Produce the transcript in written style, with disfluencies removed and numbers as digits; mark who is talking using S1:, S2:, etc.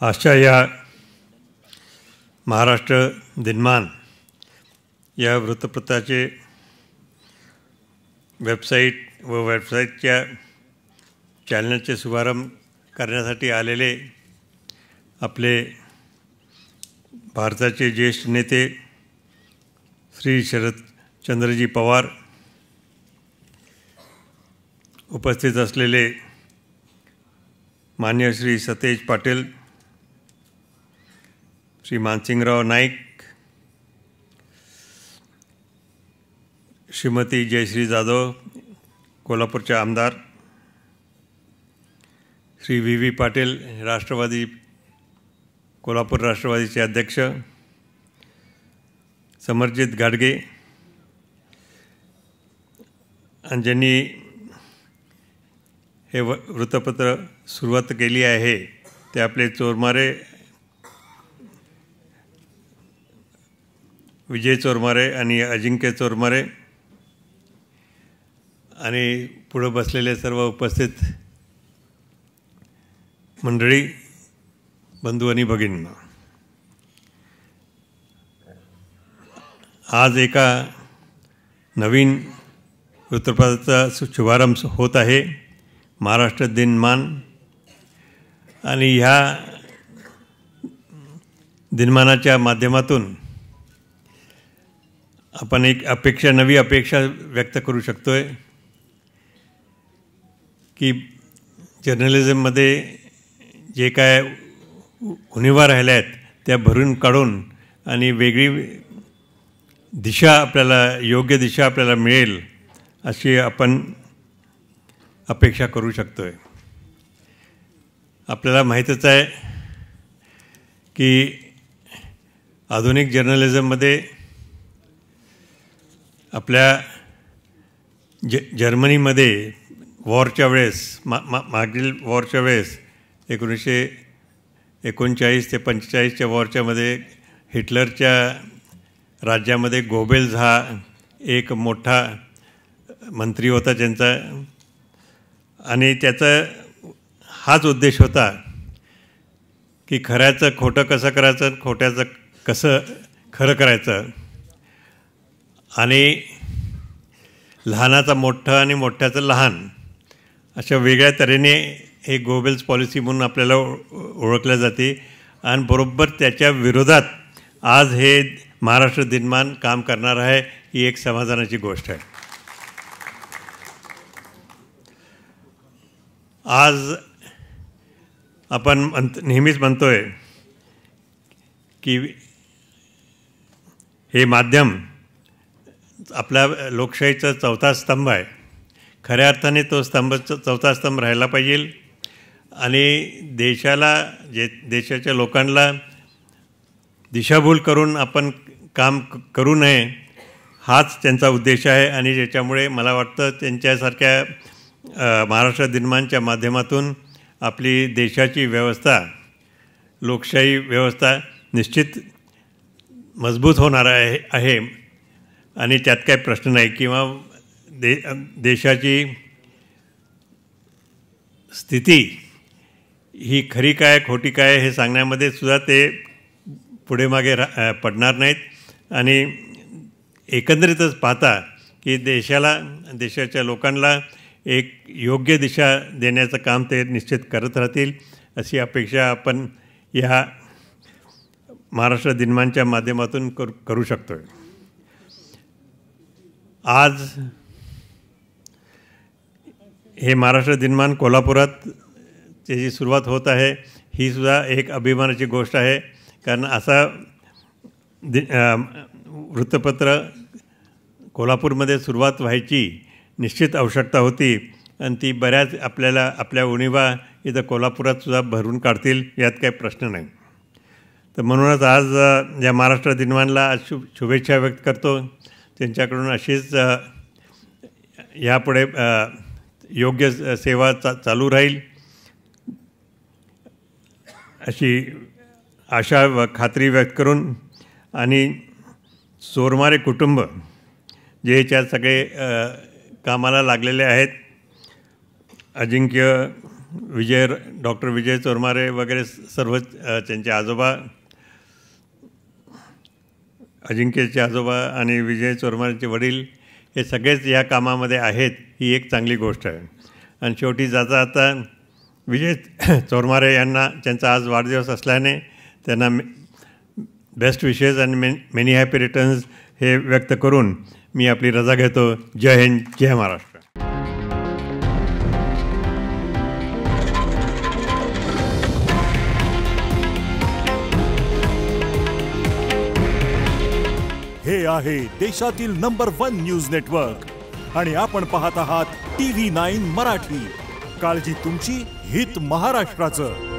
S1: आजच्या या महाराष्ट्र दिनमान या वृत्तपत्राचे वेबसाईटच्या चॅनलचे शुभारंभ करण्यासाठी आलेले आपले भारताचे ज्येष्ठ नेते श्री शरदचंद्रजी पवार, उपस्थित असलेले मान्य श्री सतेज पाटील, श्री मानसिंगराव नाईक, श्रीमती जयश्री जाधव कोल्हापूरच्या आमदार, श्री व्ही पाटील कोल्हापूर राष्ट्रवादीचे अध्यक्ष, समरजित गाडगे, आणि ज्यांनी हे वृत्तपत्र सुरुवात केली आहे ते आपले चोरमारे विजय चोरमारे आणि अजिंक्य चोरमारे आणि पुढे बसलेले सर्व उपस्थित मंडळी, बंधू आणि भगिनींनो, आज एका नवीन वृत्तपत्राचा शुभारंभ होत आहे, महाराष्ट्र दिनमान. आणि ह्या दिनमानाच्या माध्यमातून आपण एक नवी अपेक्षा व्यक्त करू शकतोय की जर्नलिझममध्ये जे काय उणिवा राहिल्या आहेत त्या भरून काढून आणि वेगळी दिशा योग्य दिशा आपल्याला मिळेल अशी आपण अपेक्षा करू शकतोय. आपल्याला माहीतच आहे की आधुनिक जर्नलिझममध्ये आपल्या जर्मनीमध्ये वॉरच्या वेळेस मागील वॉरच्या वेळेस 1939 ते 45च्या वॉरच्यामध्ये हिटलरच्या राज्यामध्ये गोबेल्स हा एक मोठा मंत्री होता त्यांचा, आणि त्याचा हाच उद्देश होता की खऱ्याचं खोटं कसं करायचं, खोट्याचं कसं खरं करायचं, आणि लहानाचा मोठं आणि मोठ्याचं लहान अशा वेगळ्या तऱ्हेने हे गोबेल्स पॉलिसी म्हणून आपल्याला ओळखल्या जाते. आणि बरोबर त्याच्या विरोधात आज हे महाराष्ट्र दिनमान काम करणार आहे, ही एक समाधानाची गोष्ट आहे. आज आपण नेहमीच म्हणतोय की हे माध्यम आपल्या लोकशाहीचा चौथा स्तंभ आहे. खऱ्या अर्थाने तो चौथा स्तंभ राहायला पाहिजे आणि देशाच्या लोकांना दिशाभूल करून आपण काम करू नये, हाच त्यांचा उद्देश आहे. आणि ज्याच्यामुळे मला वाटतं त्यांच्यासारख्या महाराष्ट्र दिनमानच्या माध्यमातून आपली देशाची व्यवस्था, लोकशाही व्यवस्था निश्चित मजबूत होणार आहे आणि त्यात काही प्रश्न नाही. किंवा देशाची स्थिती ही खरी काय खोटी काय हे सांगण्यामध्ये सुद्धा ते पुढे मागे पडणार नाहीत. आणि एकंदरीतच पाहता की देशाच्या लोकांना एक योग्य दिशा देण्याचं काम ते निश्चित करत राहतील अशी अपेक्षा आपण ह्या महाराष्ट्र दिनमानच्या माध्यमातून करू शकतो. आज हे महाराष्ट्र दिनमान कोल्हापुरात त्याची सुरुवात होत आहे, ही सुद्धा एक अभिमानाची गोष्ट आहे. कारण असा वृत्तपत्र कोल्हापूरमध्ये सुरुवात व्हायची निश्चित आवश्यकता होती आणि ती बऱ्याच आपल्या उणिवा इथं कोल्हापुरात सुद्धा भरून काढतील, यात काही प्रश्न नाही. तर म्हणूनच आज या महाराष्ट्र दिनमानला शुभेच्छा व्यक्त करतो. त्यांच्याकडून अशीच यापुढे योग्य सेवा चालू राहील अशी आशा व खात्री व्यक्त करून, आणि चोरमारे कुटुंब जे याच्यात सगळे कामाला लागलेले आहेत, अजिंक्य डॉक्टर विजय चोरमारे वगैरे सर्व त्यांचे आजोबा, अजिंक्यचे आजोबा आणि विजय चोरमारेंचे वडील हे सगळेच या कामामध्ये आहेत, ही एक चांगली गोष्ट आहे. आणि शेवटी जाता आता विजय चोरमारे यांना त्यांचा आज वाढदिवस असल्याने त्यांना बेस्ट विशेस आणि मेनी हॅपी रिटर्न्स हे व्यक्त करून मी आपली रजा घेतो. जय हिंद, जय महाराष्ट्र.
S2: हे आहे देशातील नंबर 1 न्यूज नेटवर्क आणि आपण पाहत आहात TV9 मराठी. काळजी तुमची, हित महाराष्ट्राचं.